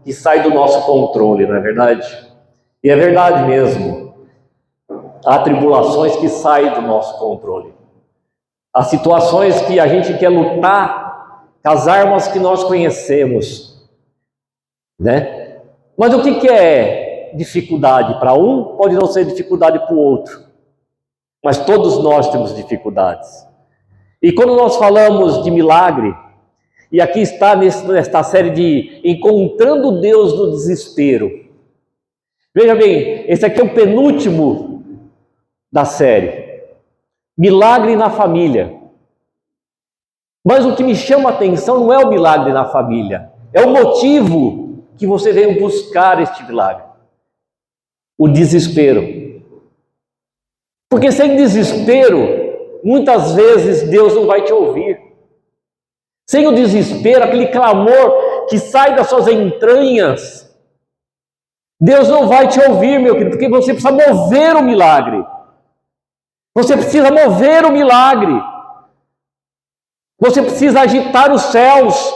que sai do nosso controle, não é verdade? E é verdade mesmo. Há tribulações que saem do nosso controle. Há situações que a gente quer lutar com as armas que nós conhecemos, né? Mas o que é dificuldade? Para um, pode não ser dificuldade para o outro. Mas todos nós temos dificuldades. E quando nós falamos de milagre, e aqui está nesta série de Encontrando Deus no Desespero. Veja bem, esse aqui é o penúltimo da série. Milagre na família. Mas o que me chama a atenção não é o milagre na família. É o motivo que você veio buscar este milagre. O desespero. Porque sem desespero, muitas vezes Deus não vai te ouvir. Sem o desespero, aquele clamor que sai das suas entranhas, Deus não vai te ouvir, meu querido, porque você precisa mover o milagre. Você precisa mover o milagre. Você precisa agitar os céus.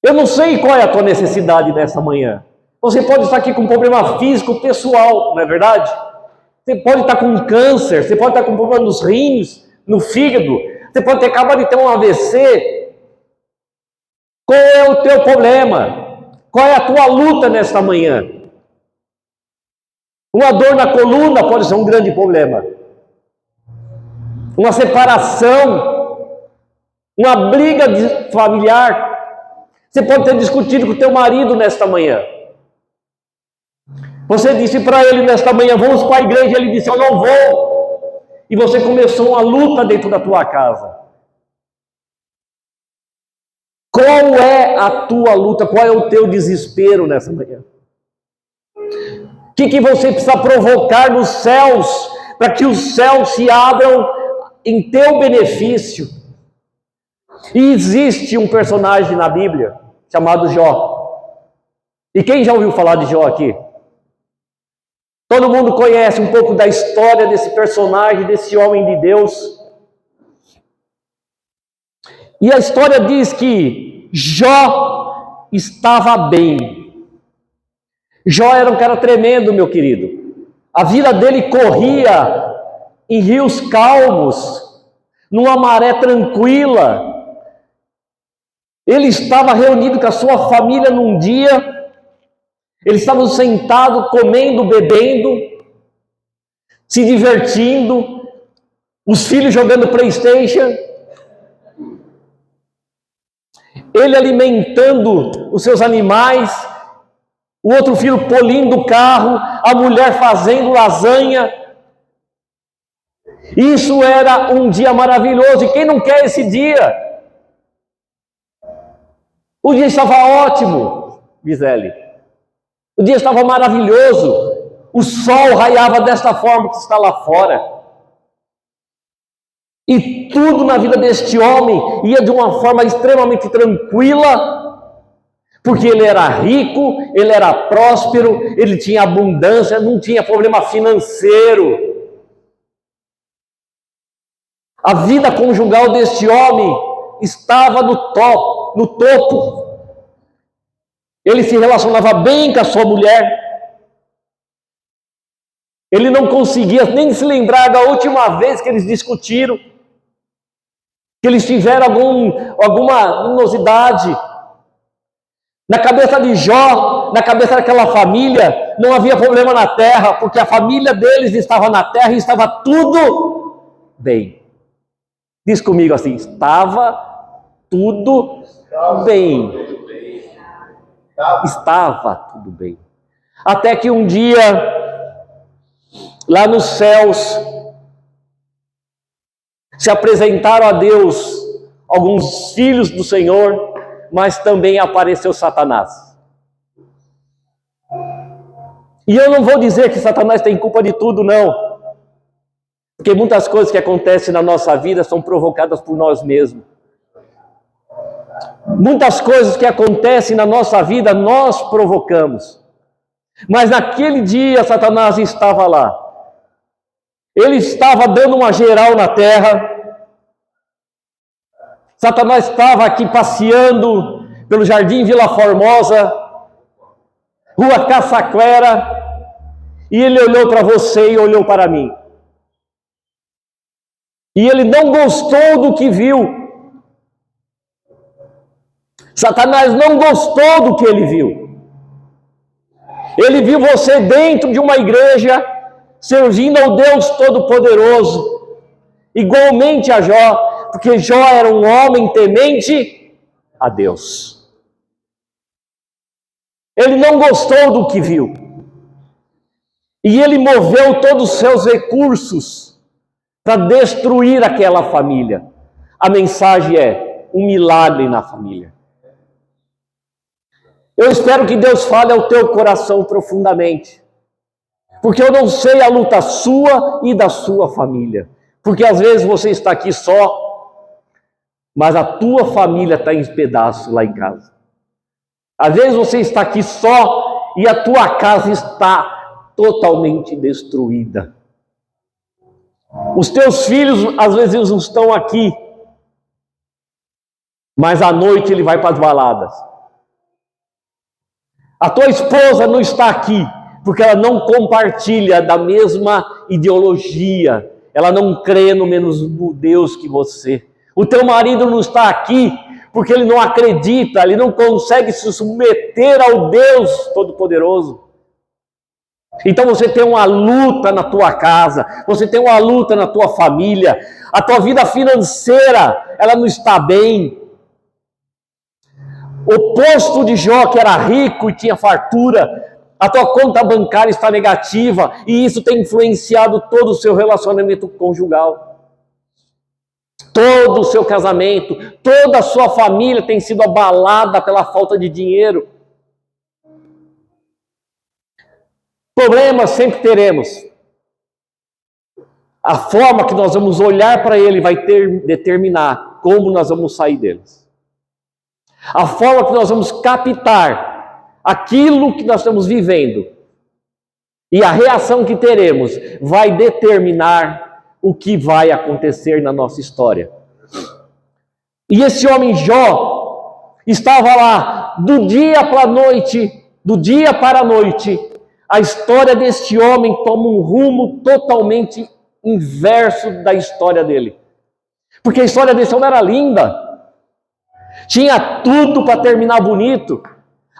Eu não sei qual é a tua necessidade nessa manhã. Você pode estar aqui com um problema físico, pessoal, não é verdade? Você pode estar com câncer, você pode estar com problema nos rins, no fígado, você pode ter acabado de ter um AVC. Qual é o teu problema? Qual é a tua luta nesta manhã? Uma dor na coluna pode ser um grande problema. Uma separação, uma briga familiar. Você pode ter discutido com o teu marido nesta manhã. Você disse para ele nesta manhã, vamos para a igreja, ele disse, eu não vou. E você começou uma luta dentro da tua casa. Qual é a tua luta? Qual é o teu desespero nessa manhã? O que você precisa provocar nos céus, para que os céus se abram em teu benefício? E existe um personagem na Bíblia, chamado Jó. E quem já ouviu falar de Jó aqui? Todo mundo conhece um pouco da história desse personagem, desse homem de Deus. E a história diz que Jó estava bem. Jó era um cara tremendo, meu querido. A vida dele corria em rios calmos, numa maré tranquila. Ele estava reunido com a sua família num dia. Eles estavam sentados, comendo, bebendo, se divertindo, os filhos jogando PlayStation, ele alimentando os seus animais, o outro filho polindo o carro, a mulher fazendo lasanha. Isso era um dia maravilhoso, e quem não quer esse dia? O dia estava ótimo, Gisele. O dia estava maravilhoso, o sol raiava desta forma que está lá fora. E tudo na vida deste homem ia de uma forma extremamente tranquila, porque ele era rico, ele era próspero, ele tinha abundância, não tinha problema financeiro. A vida conjugal deste homem estava no topo. Ele se relacionava bem com a sua mulher. Ele não conseguia nem se lembrar da última vez que eles discutiram, que eles tiveram alguma animosidade. Na cabeça de Jó, na cabeça daquela família, não havia problema na terra, porque a família deles estava na terra e estava tudo bem. Diz comigo assim, estava tudo bem. Estava tudo bem. Até que um dia, lá nos céus, se apresentaram a Deus alguns filhos do Senhor, mas também apareceu Satanás. E eu não vou dizer que Satanás tem culpa de tudo, não. Porque muitas coisas que acontecem na nossa vida são provocadas por nós mesmos. Muitas coisas que acontecem na nossa vida, nós provocamos. Mas naquele dia, Satanás estava lá. Ele estava dando uma geral na terra. Satanás estava aqui passeando pelo Jardim Vila Formosa, Rua Caçaquera, e ele olhou para você e olhou para mim. E ele não gostou do que viu. Satanás não gostou do que ele viu. Ele viu você dentro de uma igreja, servindo ao Deus Todo-Poderoso, igualmente a Jó, porque Jó era um homem temente a Deus. Ele não gostou do que viu. E ele moveu todos os seus recursos para destruir aquela família. A mensagem é um milagre na família. Eu espero que Deus fale ao teu coração profundamente. Porque eu não sei a luta sua e da sua família. Porque às vezes você está aqui só, mas a tua família está em pedaços lá em casa. Às vezes você está aqui só e a tua casa está totalmente destruída. Os teus filhos às vezes não estão aqui, mas à noite ele vai para as baladas. A tua esposa não está aqui, porque ela não compartilha da mesma ideologia, ela não crê no mesmo Deus que você. O teu marido não está aqui, porque ele não acredita, ele não consegue se submeter ao Deus Todo-Poderoso. Então você tem uma luta na tua casa, você tem uma luta na tua família, a tua vida financeira, ela não está bem. O posto de Jó, que era rico e tinha fartura, a tua conta bancária está negativa, e isso tem influenciado todo o seu relacionamento conjugal. Todo o seu casamento, toda a sua família tem sido abalada pela falta de dinheiro. Problemas sempre teremos. A forma que nós vamos olhar para ele vai determinar como nós vamos sair deles. A forma que nós vamos captar aquilo que nós estamos vivendo e a reação que teremos vai determinar o que vai acontecer na nossa história. E esse homem Jó estava lá do dia para a noite, a história deste homem toma um rumo totalmente inverso da história dele. Porque a história desse homem era linda. Tinha tudo para terminar bonito.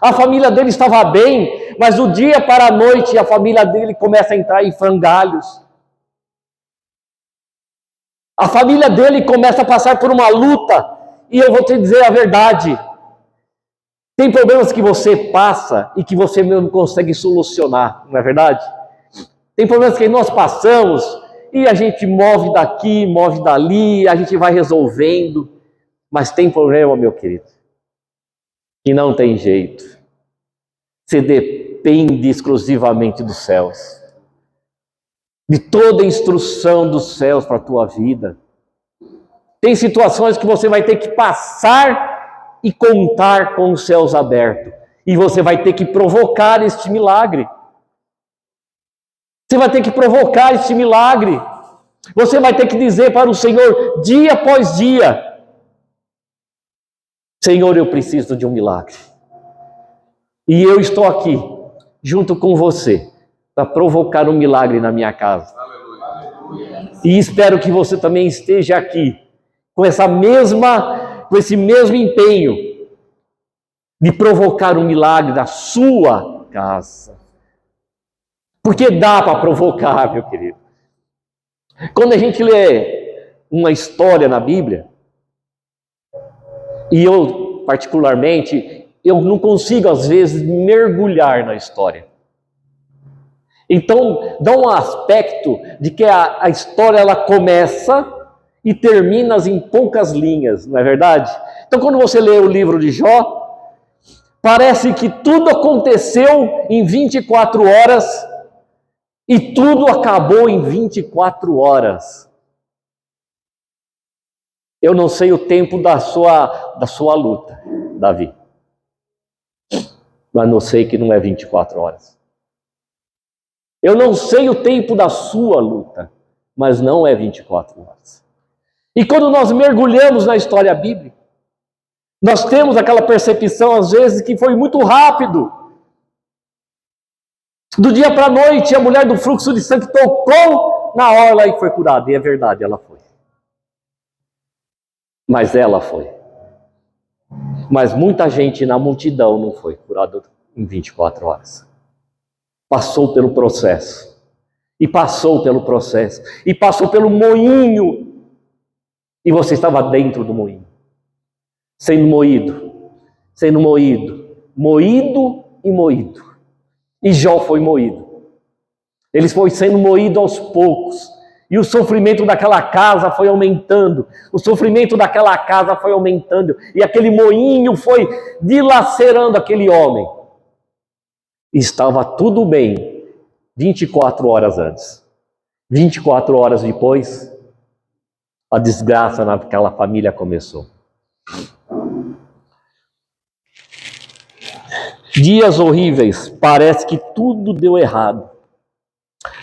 A família dele estava bem, mas do dia para a noite a família dele começa a entrar em frangalhos. A família dele começa a passar por uma luta. E eu vou te dizer a verdade. Tem problemas que você passa e que você não consegue solucionar, não é verdade? Tem problemas que nós passamos e a gente move daqui, move dali, a gente vai resolvendo. Mas tem problema, meu querido, que não tem jeito. Você depende exclusivamente dos céus. De toda a instrução dos céus para a tua vida. Tem situações que você vai ter que passar e contar com os céus abertos. E você vai ter que provocar este milagre. Você vai ter que provocar este milagre. Você vai ter que dizer para o Senhor, dia após dia, Senhor, eu preciso de um milagre. E eu estou aqui, junto com você, para provocar um milagre na minha casa. E espero que você também esteja aqui, com esse mesmo empenho de provocar um milagre na sua casa. Porque dá para provocar, meu querido. Quando a gente lê uma história na Bíblia, e eu, particularmente, eu não consigo, às vezes, mergulhar na história. Então, dá um aspecto de que a história ela começa e termina em poucas linhas, não é verdade? Então, quando você lê o livro de Jó, parece que tudo aconteceu em 24 horas e tudo acabou em 24 horas. Eu não sei o tempo da sua luta, Davi. Mas não sei que não é 24 horas. Eu não sei o tempo da sua luta, mas não é 24 horas. E quando nós mergulhamos na história bíblica, Nós temos aquela percepção, às vezes, que foi muito rápido. Do dia para a noite, a mulher do fluxo de sangue tocou na orla e foi curada. E é verdade, ela foi. Mas ela foi. Mas muita gente na multidão não foi curada em 24 horas. Passou pelo processo. E passou pelo processo. E passou pelo moinho. E você estava dentro do moinho. Sendo moído. Sendo moído. Moído e moído. E Jó foi moído. Ele foi sendo moído aos poucos. E o sofrimento daquela casa foi aumentando. O sofrimento daquela casa foi aumentando. E aquele moinho foi dilacerando aquele homem. E estava tudo bem 24 horas antes. 24 horas depois, a desgraça naquela família começou. Dias horríveis, parece que tudo deu errado.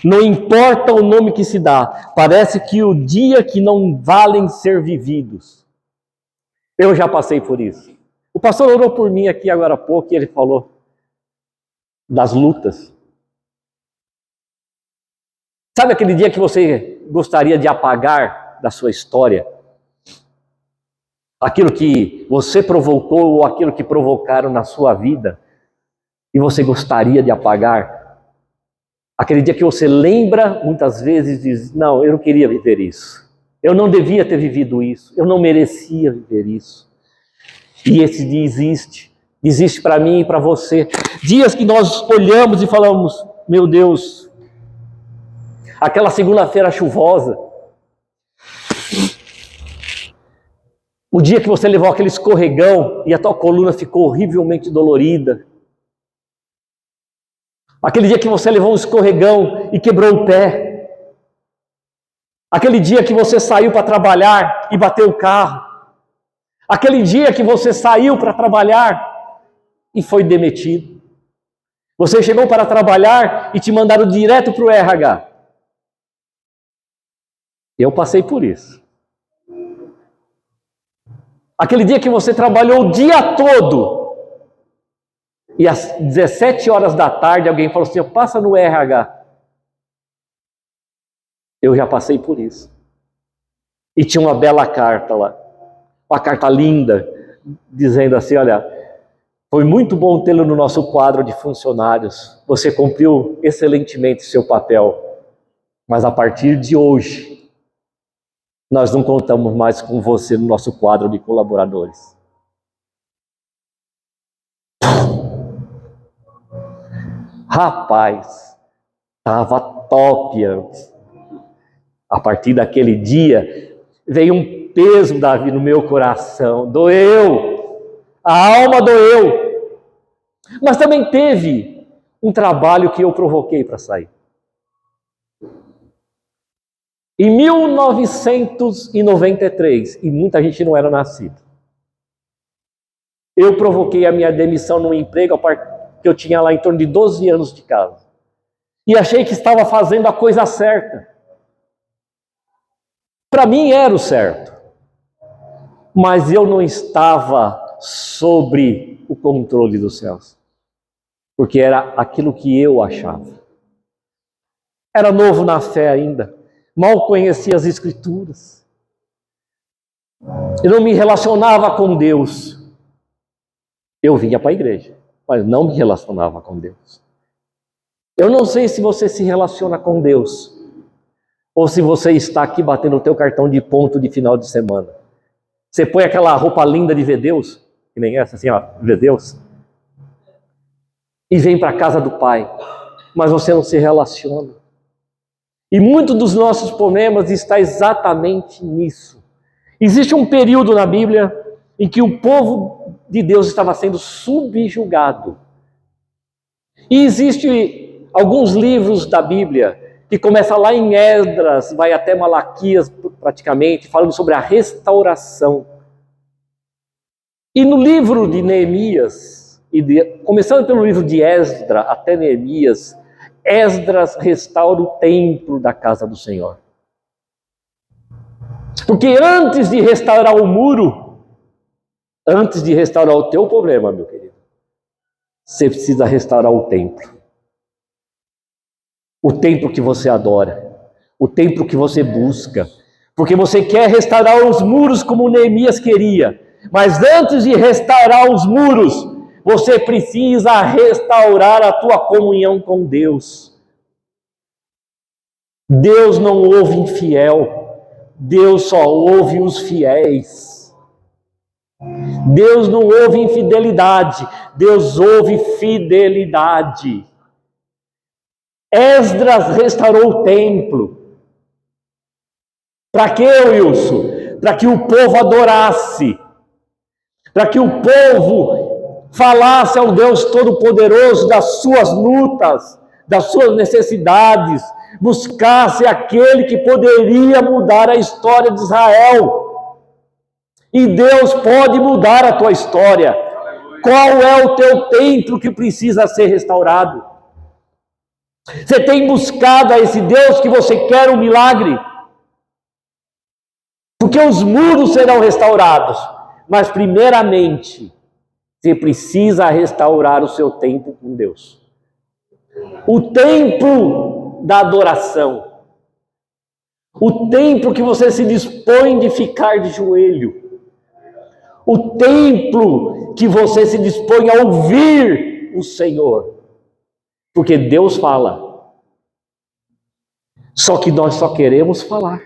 Não importa o nome que se dá, parece que o dia que não valem ser vividos. Eu já passei por isso. O pastor orou por mim aqui agora há pouco e ele falou das lutas. Sabe aquele dia que você gostaria de apagar da sua história? Aquilo que você provocou ou aquilo que provocaram na sua vida e você gostaria de apagar? Aquele dia que você lembra, muitas vezes diz, não, eu não queria viver isso. Eu não devia ter vivido isso. Eu não merecia viver isso. E esse dia existe. Existe para mim e para você. Dias que nós olhamos e falamos, meu Deus, aquela segunda-feira chuvosa. O dia que você levou aquele escorregão e a tua coluna ficou horrivelmente dolorida. Aquele dia que você levou um escorregão e quebrou o pé. Aquele dia que você saiu para trabalhar e bateu o carro. Aquele dia que você saiu para trabalhar e foi demitido. Você chegou para trabalhar e te mandaram direto para o RH. Eu passei por isso. Aquele dia que você trabalhou o dia todo. E às 17 horas da tarde alguém falou assim, passa no RH. Eu já passei por isso. E tinha uma bela carta lá. Uma carta linda, dizendo assim, olha, foi muito bom tê-lo no nosso quadro de funcionários. Você cumpriu excelentemente seu papel. Mas a partir de hoje, nós não contamos mais com você no nosso quadro de colaboradores. Rapaz, estava top antes. A partir daquele dia, veio um peso, Davi, no meu coração. Doeu. A alma doeu. Mas também teve um trabalho que eu provoquei para sair. Em 1993, e muita gente não era nascido, eu provoquei a minha demissão no emprego que eu tinha lá em torno de 12 anos de casa. E achei que estava fazendo a coisa certa. Para mim era o certo. Mas eu não estava sobre o controle dos céus. Porque era aquilo que eu achava. Era novo na fé ainda. Mal conhecia as Escrituras. Eu não me relacionava com Deus. Eu vinha para a igreja, mas não me relacionava com Deus. Eu não sei se você se relaciona com Deus, ou se você está aqui batendo o teu cartão de ponto de final de semana. Você põe aquela roupa linda de ver Deus, que nem essa, assim, ó, ver Deus, e vem para a casa do Pai, mas você não se relaciona. E muito dos nossos problemas está exatamente nisso. Existe um período na Bíblia em que o povo de Deus estava sendo subjugado. E existem alguns livros da Bíblia que começa lá em Esdras, vai até Malaquias praticamente, falando sobre a restauração. E no livro de Neemias, começando pelo livro de Esdras até Neemias, Esdras restaura o templo da casa do Senhor. Porque antes de restaurar o muro, Antes de restaurar o teu problema, meu querido, você precisa restaurar o templo. O templo que você adora, o templo que você busca, porque você quer restaurar os muros como Neemias queria, mas antes de restaurar os muros, você precisa restaurar a tua comunhão com Deus. Deus não ouve infiel, Deus só ouve os fiéis. Deus não ouve infidelidade, Deus ouve fidelidade. Esdras restaurou o templo. Para quê, Wilson? Para que o povo adorasse, para que o povo falasse ao Deus Todo-Poderoso das suas lutas, das suas necessidades, buscasse aquele que poderia mudar a história de Israel. E Deus pode mudar a tua história. Qual é o teu templo que precisa ser restaurado? Você tem buscado a esse Deus que você quer um milagre? Porque os muros serão restaurados, mas primeiramente você precisa restaurar o seu templo com Deus. O templo da adoração. O templo que você se dispõe de ficar de joelho. O templo que você se dispõe a ouvir o Senhor. Porque Deus fala. Só que nós só queremos falar.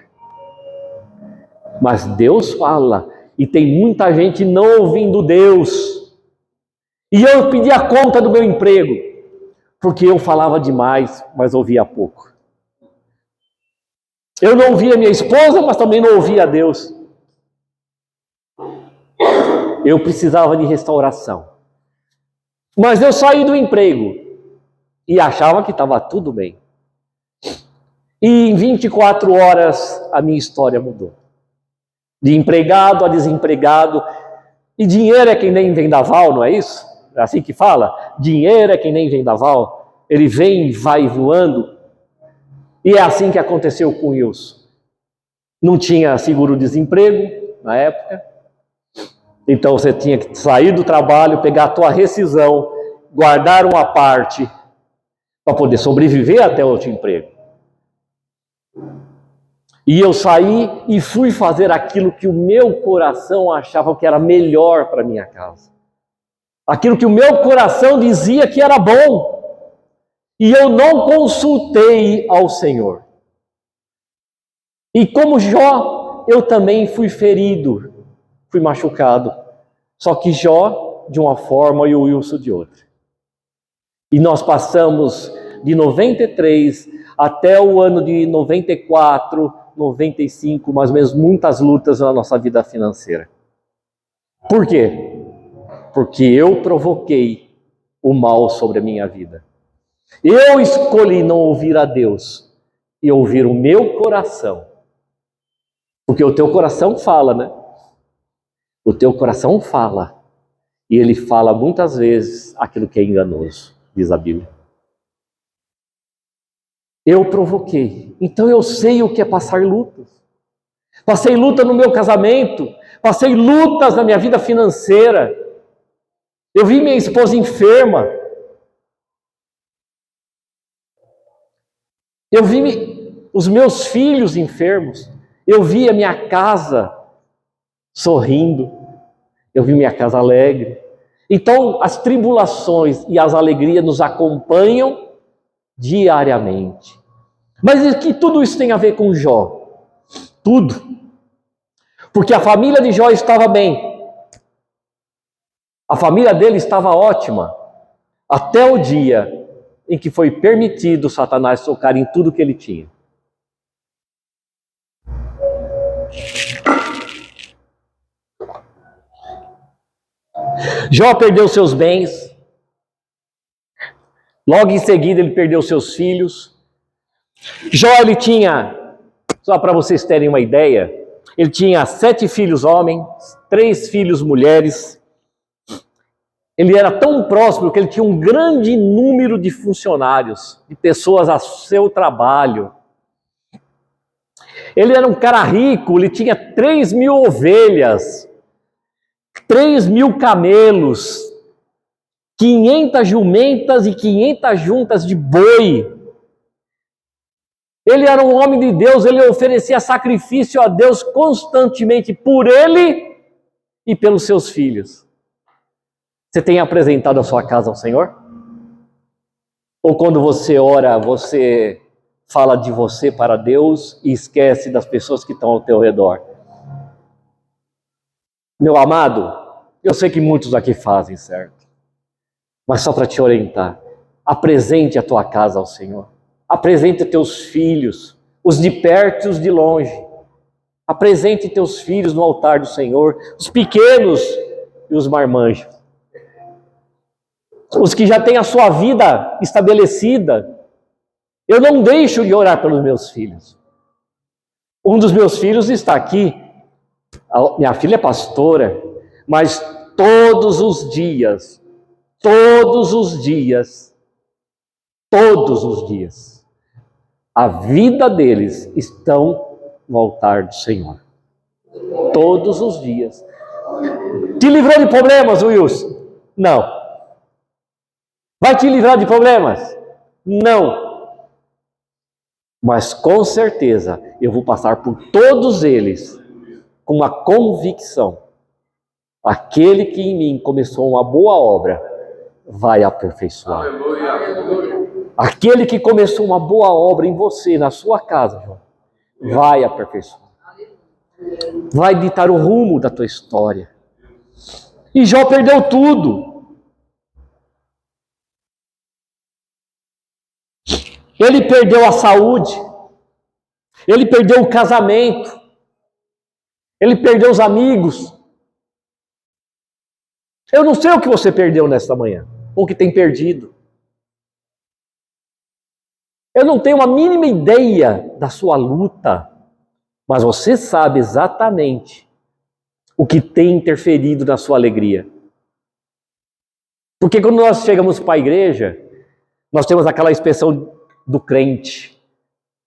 Mas Deus fala. E tem muita gente não ouvindo Deus. E eu pedi a conta do meu emprego. Porque eu falava demais, mas ouvia pouco. Eu não ouvia minha esposa, mas também não ouvia Deus. Eu precisava de restauração. Mas eu saí do emprego e achava que estava tudo bem. E em 24 horas a minha história mudou. De empregado a desempregado. E dinheiro é que nem vendaval, não é isso? É assim que fala? Dinheiro é que nem vendaval. Ele vem e vai voando. E é assim que aconteceu com o Wilson. Não tinha seguro-desemprego na época. Então você tinha que sair do trabalho, pegar a tua rescisão, guardar uma parte para poder sobreviver até outro emprego. E eu saí e fui fazer aquilo que o meu coração achava que era melhor para minha casa. Aquilo que o meu coração dizia que era bom. E eu não consultei ao Senhor. E como Jó, eu também fui ferido, fui machucado. Só que Jó de uma forma e o Wilson de outra. E nós passamos de 93 até o ano de 94, 95, mais ou menos, muitas lutas na nossa vida financeira. Por quê? Porque eu provoquei o mal sobre a minha vida. Eu escolhi não ouvir a Deus e ouvir o meu coração. Porque o teu coração fala, né? O teu coração fala. E ele fala muitas vezes aquilo que é enganoso, diz a Bíblia. Eu provoquei. Então eu sei o que é passar lutas. Passei luta no meu casamento. Passei lutas na minha vida financeira. Eu vi minha esposa enferma. Eu vi os meus filhos enfermos. Eu vi a minha casa sorrindo. Eu vi minha casa alegre. Então, as tribulações e as alegrias nos acompanham diariamente. Mas que tudo isso tem a ver com Jó? Tudo. Porque a família de Jó estava bem. A família dele estava ótima. Até o dia em que foi permitido Satanás tocar em tudo que ele tinha. Jó perdeu seus bens. Logo em seguida ele perdeu seus filhos. Jó, ele tinha, só para vocês terem uma ideia, ele tinha 7 filhos homens, 3 filhos mulheres. Ele era tão próspero que ele tinha um grande número de funcionários, de pessoas a seu trabalho. Ele era um cara rico, ele tinha 3.000 ovelhas. 3.000 camelos, 500 jumentas e 500 juntas de boi. Ele era um homem de Deus, ele oferecia sacrifício a Deus constantemente por ele e pelos seus filhos. Você tem apresentado a sua casa ao Senhor? Ou quando você ora, você fala de você para Deus e esquece das pessoas que estão ao teu redor? Meu amado, eu sei que muitos aqui fazem, certo? Mas só para te orientar, apresente a tua casa ao Senhor. Apresente teus filhos, os de perto e os de longe. Apresente teus filhos no altar do Senhor, os pequenos e os marmanjos. Os que já têm a sua vida estabelecida. Eu não deixo de orar pelos meus filhos. Um dos meus filhos está aqui. Minha filha é pastora, mas todos os dias, a vida deles estão no altar do Senhor. Todos os dias. Te livrou de problemas, Wilson? Não. Vai te livrar de problemas? Não. Mas com certeza eu vou passar por todos eles com uma convicção. Aquele que em mim começou uma boa obra vai aperfeiçoar. Aquele que começou uma boa obra em você, na sua casa, João, vai aperfeiçoar. Vai ditar o rumo da tua história. E Jó perdeu tudo. Ele perdeu a saúde. Ele perdeu o casamento. Ele perdeu os amigos. Eu não sei o que você perdeu nesta manhã, ou que tem perdido. Eu não tenho uma mínima ideia da sua luta, mas você sabe exatamente o que tem interferido na sua alegria. Porque quando nós chegamos para a igreja, nós temos aquela expressão do crente: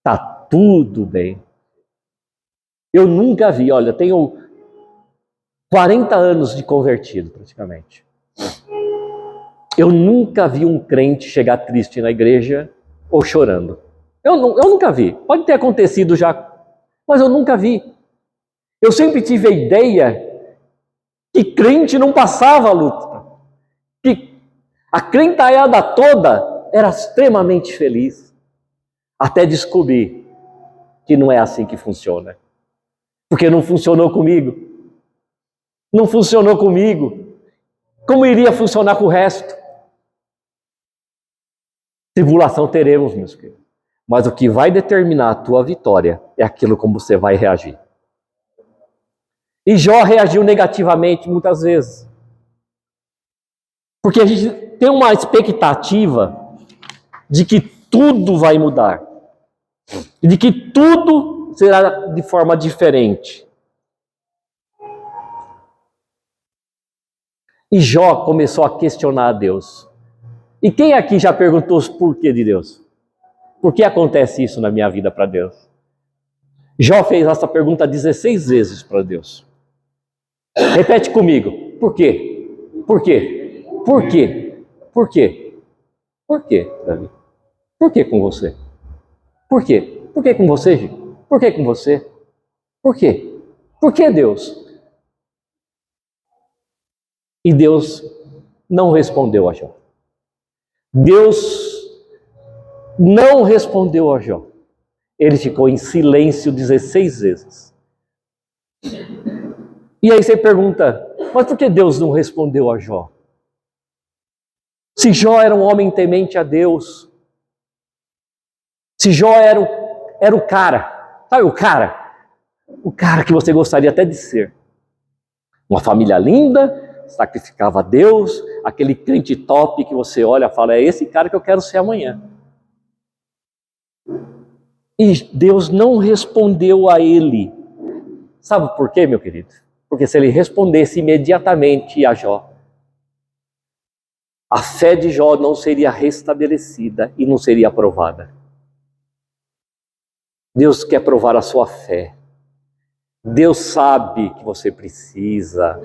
tá tudo bem. Eu nunca vi, olha, eu tenho 40 anos de convertido, praticamente. Eu nunca vi um crente chegar triste na igreja ou chorando. Eu nunca vi. Pode ter acontecido já, mas eu nunca vi. Eu sempre tive a ideia que crente não passava luta. Que a crentaiada toda era extremamente feliz. Até descobrir que não é assim que funciona. Porque não funcionou comigo. Não funcionou comigo. Como iria funcionar com o resto? Tribulação teremos, meus queridos. Mas o que vai determinar a tua vitória é aquilo como você vai reagir. E Jó reagiu negativamente muitas vezes. Porque a gente tem uma expectativa de que tudo vai mudar. De que tudo será de forma diferente. E Jó começou a questionar a Deus. E quem aqui já perguntou os porquê de Deus? Por que acontece isso na minha vida para Deus? Jó fez essa pergunta 16 vezes para Deus. Repete comigo. Por quê? Por quê? Por quê? Por quê? Por quê, Davi? Por que com você? Por quê? Por que com você, Gil? Por que com você? Por quê? Por que Deus? E Deus não respondeu a Jó. Deus não respondeu a Jó. Ele ficou em silêncio 16 vezes. E aí você pergunta, mas por que Deus não respondeu a Jó? Se Jó era um homem temente a Deus, se Jó era o cara, sabe o cara que você gostaria até de ser. Uma família linda, sacrificava a Deus, aquele crente top que você olha e fala, é esse cara que eu quero ser amanhã. E Deus não respondeu a ele. Sabe por quê, meu querido? Porque se ele respondesse imediatamente a Jó, a fé de Jó não seria restabelecida e não seria aprovada. Deus quer provar a sua fé. Deus sabe que você precisa.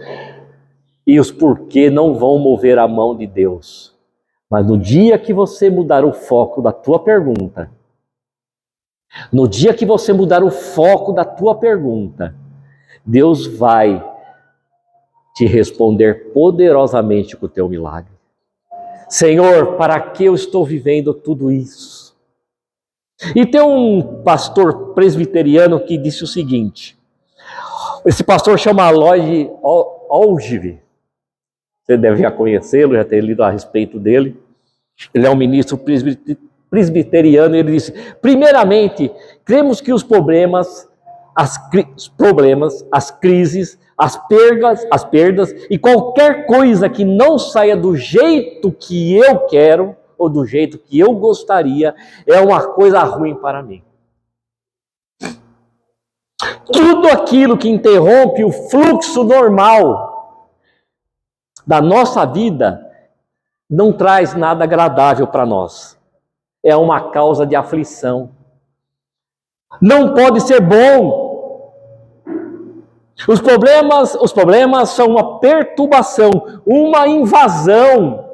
E os porquê não vão mover a mão de Deus. Mas no dia que você mudar o foco da tua pergunta, no dia que você mudar o foco da tua pergunta, Deus vai te responder poderosamente com o teu milagre. Senhor, para que eu estou vivendo tudo isso? E tem um pastor presbiteriano que disse o seguinte, esse pastor chama Lloyd Ogilvie, você deve já conhecê-lo, já ter lido a respeito dele. Ele é um ministro presbiteriano e ele disse, primeiramente, cremos que os problemas, as crises, as perdas e qualquer coisa que não saia do jeito que eu quero ou do jeito que eu gostaria é uma coisa ruim para mim. Tudo aquilo que interrompe o fluxo normal da nossa vida não traz nada agradável para nós. É uma causa de aflição. Não pode ser bom. Os problemas são uma perturbação, uma invasão.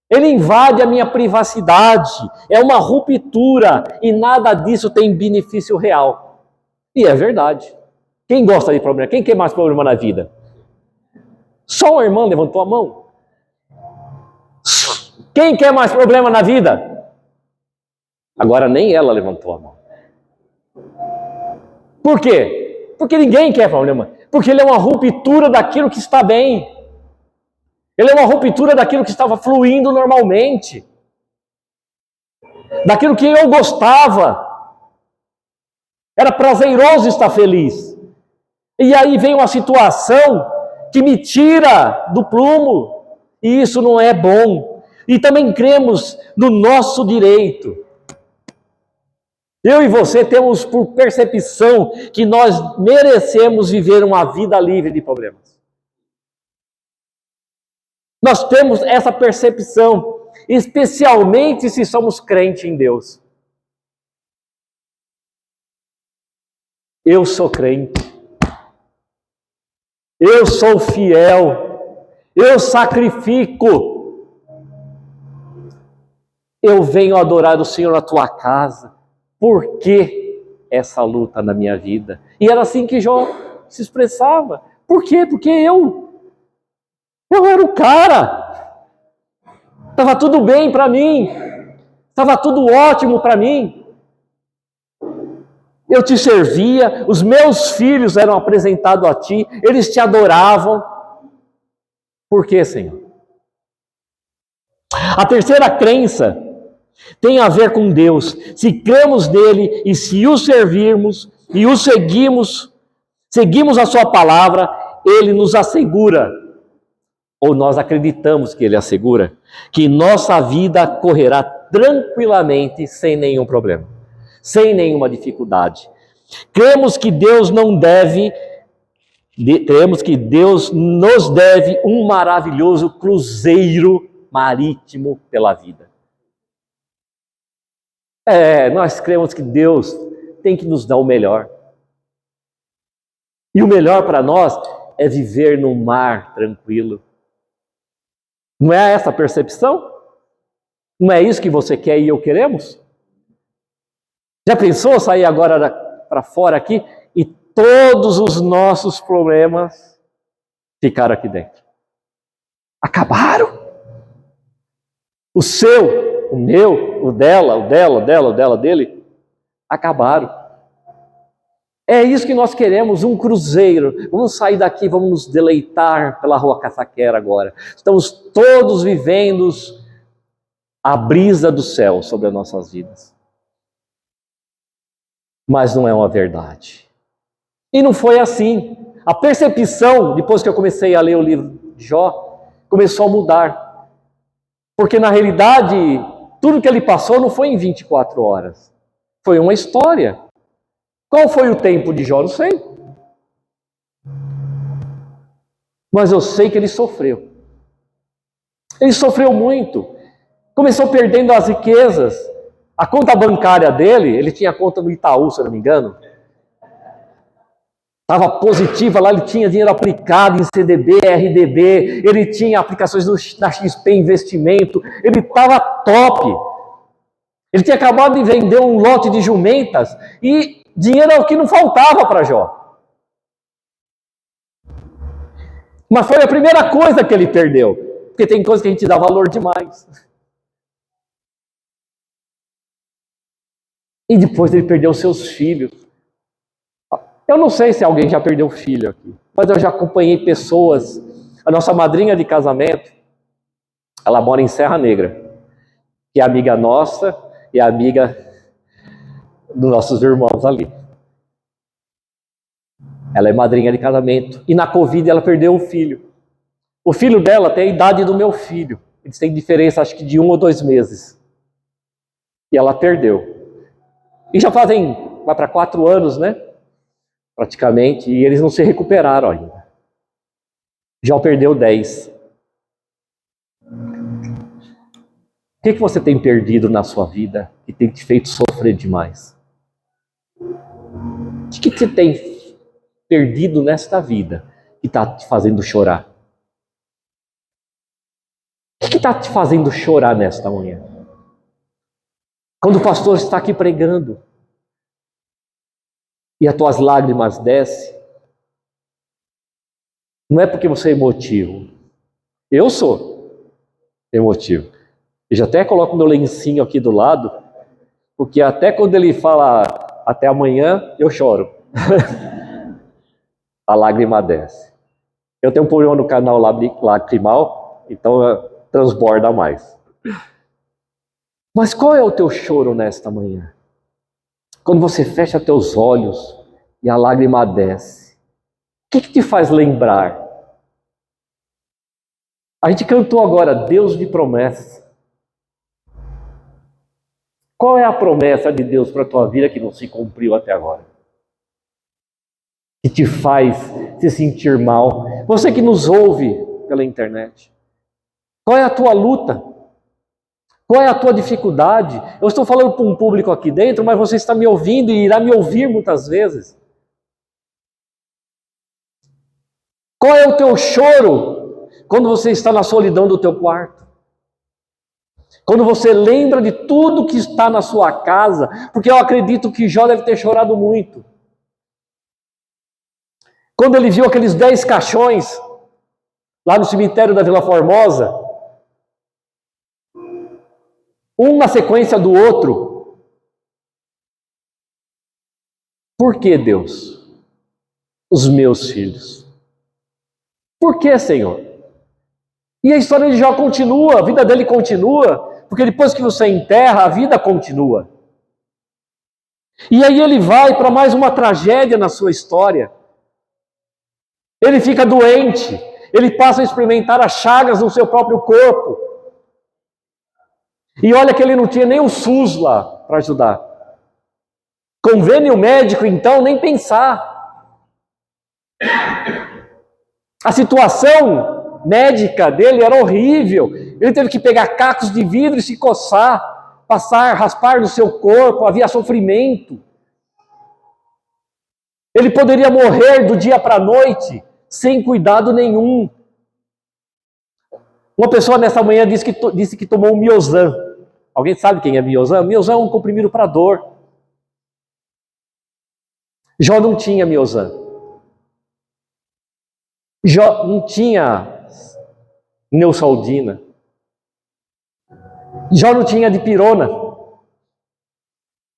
Ele invade a minha privacidade, é uma ruptura e nada disso tem benefício real. E é verdade. Quem gosta de problema? Quem quer mais problema na vida? Só uma irmã levantou a mão. Quem quer mais problema na vida? Agora nem ela levantou a mão. Por quê? Porque ninguém quer problema. Porque ele é uma ruptura daquilo que está bem. Ele é uma ruptura daquilo que estava fluindo normalmente. Daquilo que eu gostava. Era prazeroso estar feliz. E aí vem uma situação que me tira do prumo. E isso não é bom. E também cremos no nosso direito. Eu e você temos por percepção que nós merecemos viver uma vida livre de problemas. Nós temos essa percepção, especialmente se somos crentes em Deus. Eu sou crente. Eu sou fiel. Eu sacrifico. Eu venho adorar o Senhor na tua casa. Por que essa luta na minha vida? E era assim que Jó se expressava. Por quê? Porque eu era o cara. Estava tudo bem para mim. Estava tudo ótimo para mim. Eu te servia, os meus filhos eram apresentados a ti, eles te adoravam. Por quê, Senhor? A terceira crença tem a ver com Deus. Se cremos nele e se o servirmos e o seguimos a sua palavra, ele nos assegura, ou nós acreditamos que ele assegura, que nossa vida correrá tranquilamente sem nenhum problema, sem nenhuma dificuldade. Cremos que Deus nos deve um maravilhoso cruzeiro marítimo pela vida. Nós cremos que Deus tem que nos dar o melhor. E o melhor para nós é viver no mar tranquilo. Não é essa a percepção? Não é isso que você quer e eu queremos? Já pensou sair agora para fora aqui e todos os nossos problemas ficaram aqui dentro? Acabaram? O seu, o meu, o dela, dele, acabaram. É isso que nós queremos, um cruzeiro. Vamos sair daqui, vamos nos deleitar pela Rua Caçaquera agora. Estamos todos vivendo a brisa do céu sobre as nossas vidas. Mas não é uma verdade. E não foi assim. A percepção, depois que eu comecei a ler o livro de Jó, começou a mudar. Porque na realidade, tudo que ele passou não foi em 24 horas. Foi uma história. Qual foi o tempo de Jó? Não sei. Mas eu sei que ele sofreu. Ele sofreu muito. Começou perdendo as riquezas. A conta bancária dele, ele tinha conta no Itaú, se eu não me engano. estava positiva lá, ele tinha dinheiro aplicado em CDB, RDB, ele tinha aplicações da XP Investimento, ele estava top. Ele tinha acabado de vender um lote de jumentas e dinheiro é o que não faltava para Jó. Mas foi a primeira coisa que ele perdeu, porque tem coisa que a gente dá valor demais. E depois ele perdeu seus filhos. Eu não sei se alguém já perdeu filho aqui, mas eu já acompanhei pessoas. A nossa madrinha de casamento, ela mora em Serra Negra, que é amiga nossa e amiga dos nossos irmãos ali. Ela é madrinha de casamento. E na Covid ela perdeu o filho. O filho dela tem a idade do meu filho. Eles têm diferença, acho que de 1 ou 2 meses. E ela perdeu. E já vai para 4 anos, né? Praticamente. E eles não se recuperaram ainda. Já perdeu 10. O que você tem perdido na sua vida que tem te feito sofrer demais? O que você tem perdido nesta vida que está te fazendo chorar? O que está te fazendo chorar nesta manhã? Quando o pastor está aqui pregando e as tuas lágrimas descem, não é porque você é emotivo. Eu sou emotivo. Eu já até coloco meu lencinho aqui do lado, porque até quando ele fala até amanhã, eu choro. A lágrima desce. Eu tenho um problema no canal lacrimal, então transborda mais. Mas qual é o teu choro nesta manhã? Quando você fecha teus olhos e a lágrima desce, o que te faz lembrar? A gente cantou agora, Deus de promessa. Qual é a promessa de Deus para a tua vida que não se cumpriu até agora? Que te faz se sentir mal? Você que nos ouve pela internet, qual é a tua luta? Qual é a tua dificuldade? Eu estou falando para um público aqui dentro, mas você está me ouvindo e irá me ouvir muitas vezes. Qual é o teu choro quando você está na solidão do teu quarto? Quando você lembra de tudo que está na sua casa, porque eu acredito que Jó deve ter chorado muito. Quando ele viu aqueles 10 caixões lá no cemitério da Vila Formosa, um na sequência do outro. Por que, Deus? Os meus filhos. Por que, Senhor? E a história de Jó continua, a vida dele continua, porque depois que você enterra, a vida continua. E aí ele vai para mais uma tragédia na sua história. Ele fica doente, ele passa a experimentar as chagas no seu próprio corpo. E olha que ele não tinha nem o SUS lá para ajudar. Convênio médico, então, nem pensar. A situação médica dele era horrível. Ele teve que pegar cacos de vidro e se coçar, raspar no seu corpo, havia sofrimento. Ele poderia morrer do dia para a noite, sem cuidado nenhum. Uma pessoa nessa manhã disse que tomou um Miozan. Alguém sabe quem é Miozan? Miozan é um comprimido para dor. Jó não tinha Miozan. Jó não tinha Neosaldina. Jó não tinha dipirona.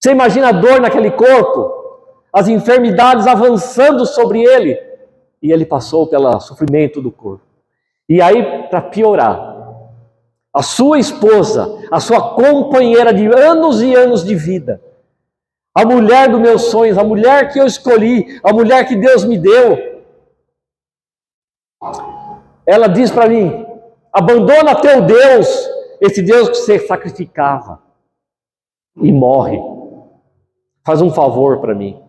Você imagina a dor naquele corpo, as enfermidades avançando sobre ele, e ele passou pelo sofrimento do corpo. E aí, para piorar, a sua esposa, a sua companheira de anos e anos de vida, a mulher dos meus sonhos, a mulher que eu escolhi, a mulher que Deus me deu, ela diz para mim, abandona teu Deus, esse Deus que você sacrificava, e morre. Faz um favor para mim,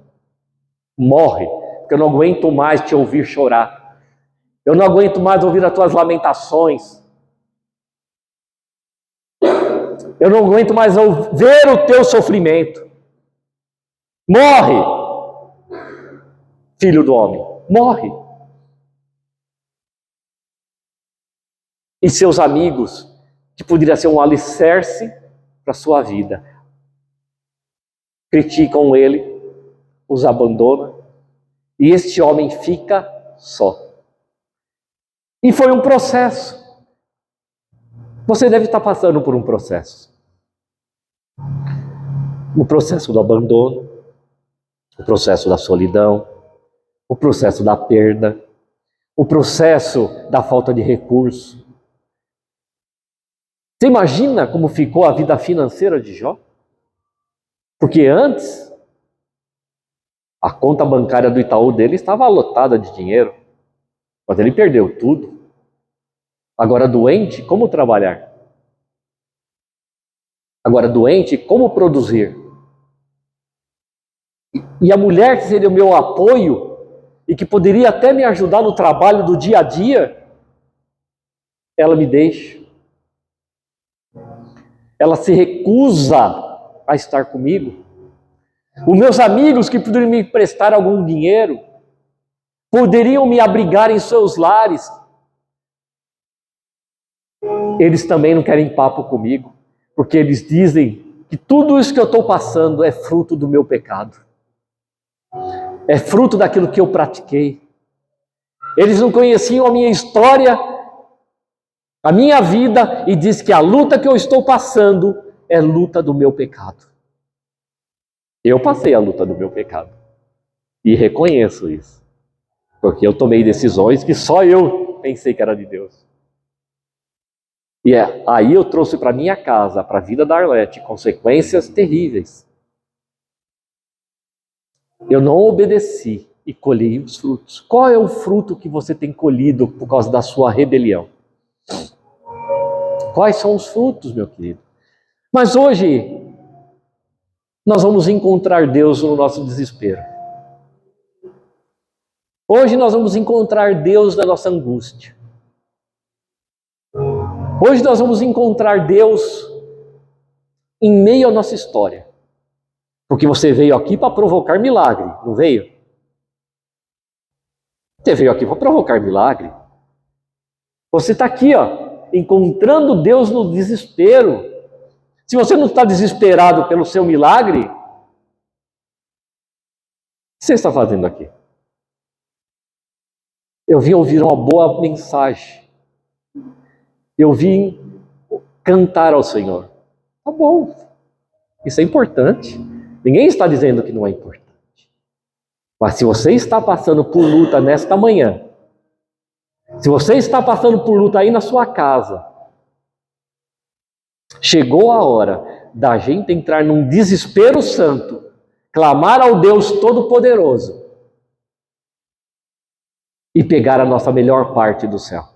morre, porque eu não aguento mais te ouvir chorar, eu não aguento mais ouvir as tuas lamentações, eu não aguento mais ver o teu sofrimento, morre. Filho do homem, morre. E seus amigos, que poderia ser um alicerce para a sua vida, criticam ele, os abandona, e este homem fica só. E foi um processo. Você deve estar passando por um processo. O processo do abandono, o processo da solidão, o processo da perda, o processo da falta de recurso. Você imagina como ficou a vida financeira de Jó? Porque antes, a conta bancária do Itaú dele estava lotada de dinheiro, mas ele perdeu tudo. Agora doente, como trabalhar? Agora doente, como produzir? E a mulher que seria o meu apoio e que poderia até me ajudar no trabalho do dia a dia, ela me deixa. Ela se recusa a estar comigo. Os meus amigos que poderiam me prestar algum dinheiro, poderiam me abrigar em seus lares, eles também não querem papo comigo, porque eles dizem que tudo isso que eu estou passando é fruto do meu pecado. É fruto daquilo que eu pratiquei. Eles não conheciam a minha história, a minha vida, e diz que a luta que eu estou passando é luta do meu pecado. Eu passei a luta do meu pecado. E reconheço isso. Porque eu tomei decisões que só eu pensei que era de Deus. E aí eu trouxe para minha casa, para a vida da Arlete, consequências terríveis. Eu não obedeci e colhi os frutos. Qual é o fruto que você tem colhido por causa da sua rebelião? Quais são os frutos, meu querido? Mas hoje, nós vamos encontrar Deus no nosso desespero. Hoje nós vamos encontrar Deus na nossa angústia. Hoje nós vamos encontrar Deus em meio à nossa história. Porque você veio aqui para provocar milagre, não veio? Você veio aqui para provocar milagre. Você está aqui, encontrando Deus no desespero. Se você não está desesperado pelo seu milagre, o que você está fazendo aqui? Eu vim ouvir uma boa mensagem. Eu vim cantar ao Senhor. Tá bom, isso é importante. Ninguém está dizendo que não é importante. Mas se você está passando por luta nesta manhã, se você está passando por luta aí na sua casa, chegou a hora da gente entrar num desespero santo, clamar ao Deus Todo-Poderoso e pegar a nossa melhor parte do céu.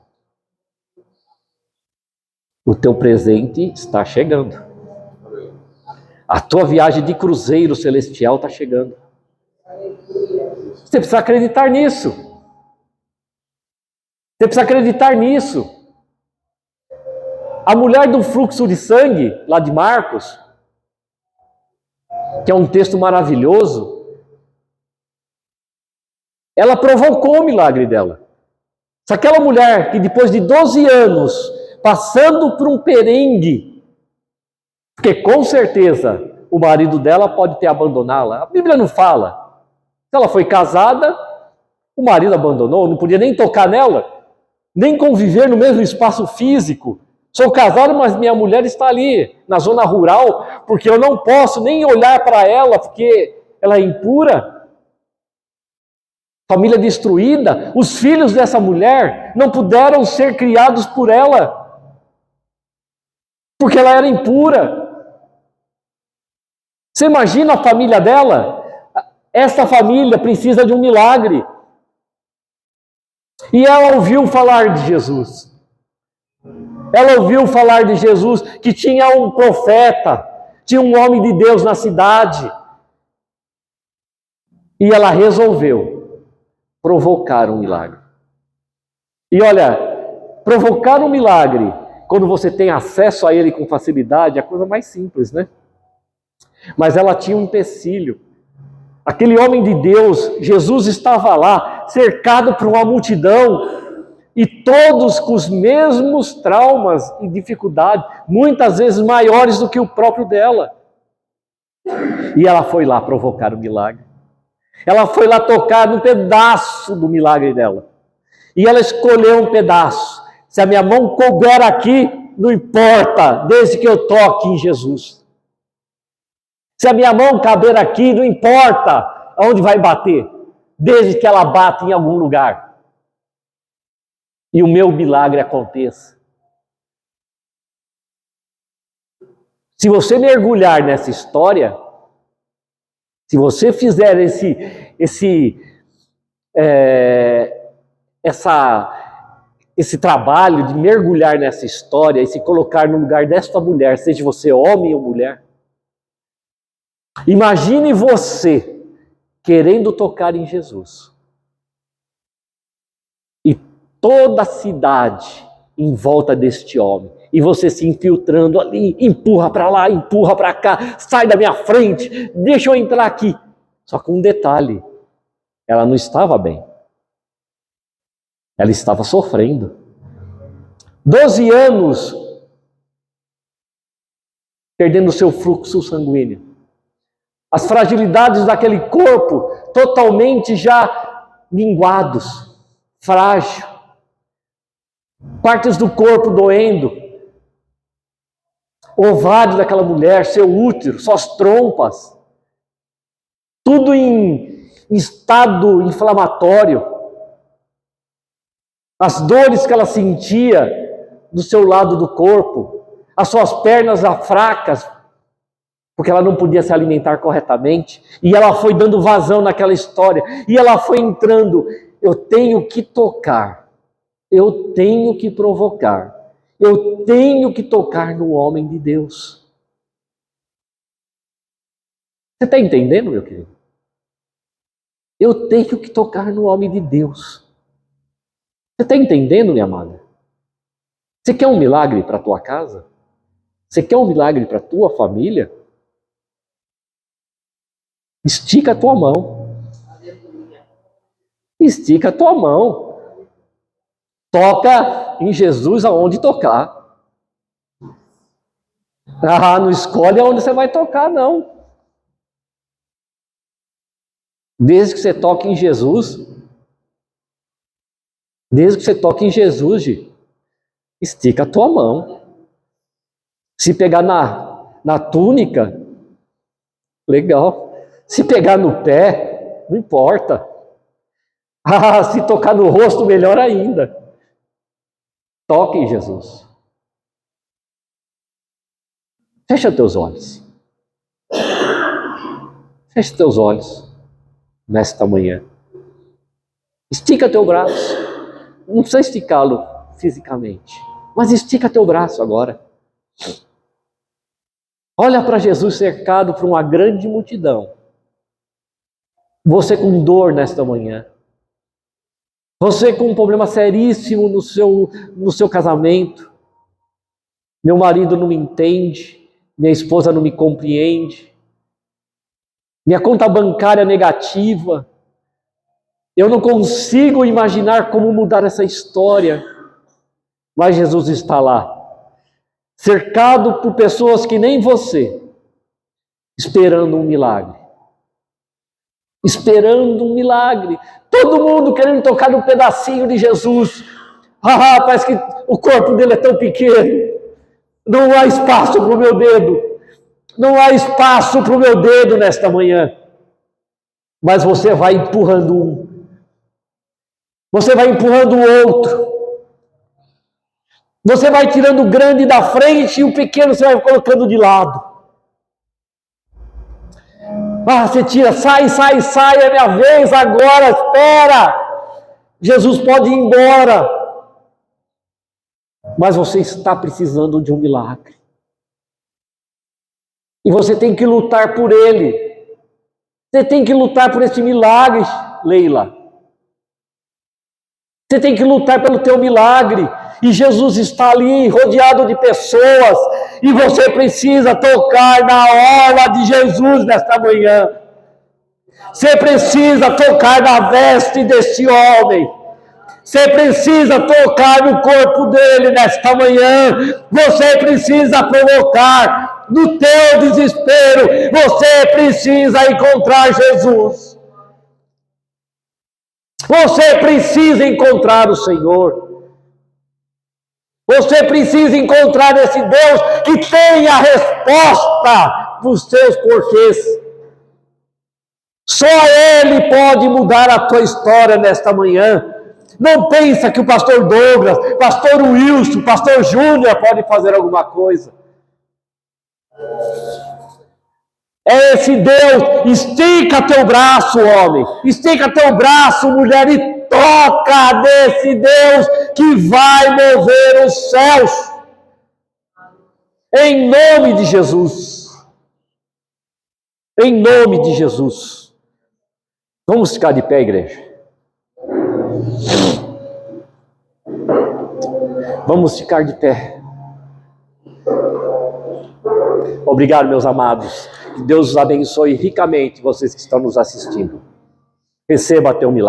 O teu presente está chegando. A tua viagem de cruzeiro celestial está chegando. Você precisa acreditar nisso. Você precisa acreditar nisso. A mulher do fluxo de sangue, lá de Marcos, que é um texto maravilhoso, ela provocou o milagre dela. Se aquela mulher que depois de 12 anos, passando por um perrengue, porque com certeza o marido dela pode ter abandonado-la. A Bíblia não fala. Se ela foi casada, o marido abandonou, não podia nem tocar nela, nem conviver no mesmo espaço físico. Sou casado, mas minha mulher está ali, na zona rural, porque eu não posso nem olhar para ela, porque ela é impura. Família destruída. Os filhos dessa mulher não puderam ser criados por ela, porque ela era impura. Você imagina a família dela? Essa família precisa de um milagre. E ela ouviu falar de Jesus. Ela ouviu falar de Jesus, que tinha um profeta, tinha um homem de Deus na cidade. E ela resolveu provocar um milagre. E olha, provocar um milagre, quando você tem acesso a ele com facilidade, é a coisa mais simples, né? Mas ela tinha um empecilho. Aquele homem de Deus, Jesus estava lá, cercado por uma multidão, e todos com os mesmos traumas e dificuldades, muitas vezes maiores do que o próprio dela. E ela foi lá provocar o milagre. Ela foi lá tocar num pedaço do milagre dela. E ela escolheu um pedaço. Se a minha mão couber aqui, não importa, desde que eu toque em Jesus. Se a minha mão caber aqui, não importa aonde vai bater, desde que ela bata em algum lugar. E o meu milagre aconteça. Se você mergulhar nessa história, se você fizer esse trabalho de mergulhar nessa história e se colocar no lugar desta mulher, seja você homem ou mulher, imagine você querendo tocar em Jesus. E toda a cidade em volta deste homem. E você se infiltrando ali, empurra para lá, empurra para cá, sai da minha frente, deixa eu entrar aqui. Só com um detalhe, ela não estava bem. Ela estava sofrendo. 12 anos perdendo seu fluxo sanguíneo. As fragilidades daquele corpo totalmente já minguados, frágil. Partes do corpo doendo. Ovário daquela mulher, seu útero, suas trompas. Tudo em estado inflamatório. As dores que ela sentia do seu lado do corpo, as suas pernas fracas, porque ela não podia se alimentar corretamente, e ela foi dando vazão naquela história, e ela foi entrando, eu tenho que tocar, eu tenho que provocar, eu tenho que tocar no homem de Deus. Você está entendendo, meu querido? Eu tenho que tocar no homem de Deus. Você está entendendo, minha amada? Você quer um milagre para a tua casa? Você quer um milagre para a tua família? Estica a tua mão. Estica a tua mão. Toca em Jesus aonde tocar. Ah, não escolhe aonde você vai tocar, não. Desde que você toque em Jesus, estica a tua mão. Se pegar na túnica, legal. Se pegar no pé, não importa. Ah, se tocar no rosto, melhor ainda. Toque em Jesus. Fecha teus olhos. Fecha teus olhos nesta manhã. Estica teu braço. Não precisa esticá-lo fisicamente, mas estica teu braço agora. Olha para Jesus cercado por uma grande multidão. Você com dor nesta manhã. Você com um problema seríssimo no seu casamento. Meu marido não me entende. Minha esposa não me compreende. Minha conta bancária negativa. Eu não consigo imaginar como mudar essa história. Mas Jesus está lá. Cercado por pessoas que nem você. Esperando um milagre. Esperando um milagre. Todo mundo querendo tocar num pedacinho de Jesus. Ah, parece que o corpo dele é tão pequeno. Não há espaço para o meu dedo. Não há espaço para o meu dedo nesta manhã. Mas você vai empurrando um. Você vai empurrando o outro. Você vai tirando o grande da frente e o pequeno você vai colocando de lado. Ah, você tira, sai, é minha vez agora, espera. Jesus pode ir embora. Mas você está precisando de um milagre. E você tem que lutar por ele. Você tem que lutar por esse milagre, Leila. Você tem que lutar pelo teu milagre. E Jesus está ali, rodeado de pessoas. E você precisa tocar na orla de Jesus nesta manhã. Você precisa tocar na veste deste homem. Você precisa tocar no corpo dele nesta manhã. Você precisa provocar no teu desespero. Você precisa encontrar Jesus. Você precisa encontrar o Senhor. Você precisa encontrar esse Deus que tem a resposta para os seus porquês. Só Ele pode mudar a tua história nesta manhã. Não pensa que o pastor Douglas, pastor Wilson, pastor Júnior pode fazer alguma coisa. É esse Deus. Estica teu braço, homem. Estica teu braço, mulher, e toca nesse Deus que vai mover os céus. Em nome de Jesus. Em nome de Jesus. Vamos ficar de pé, igreja. Vamos ficar de pé. Obrigado, meus amados. Que Deus os abençoe ricamente, vocês que estão nos assistindo. Receba teu milagre.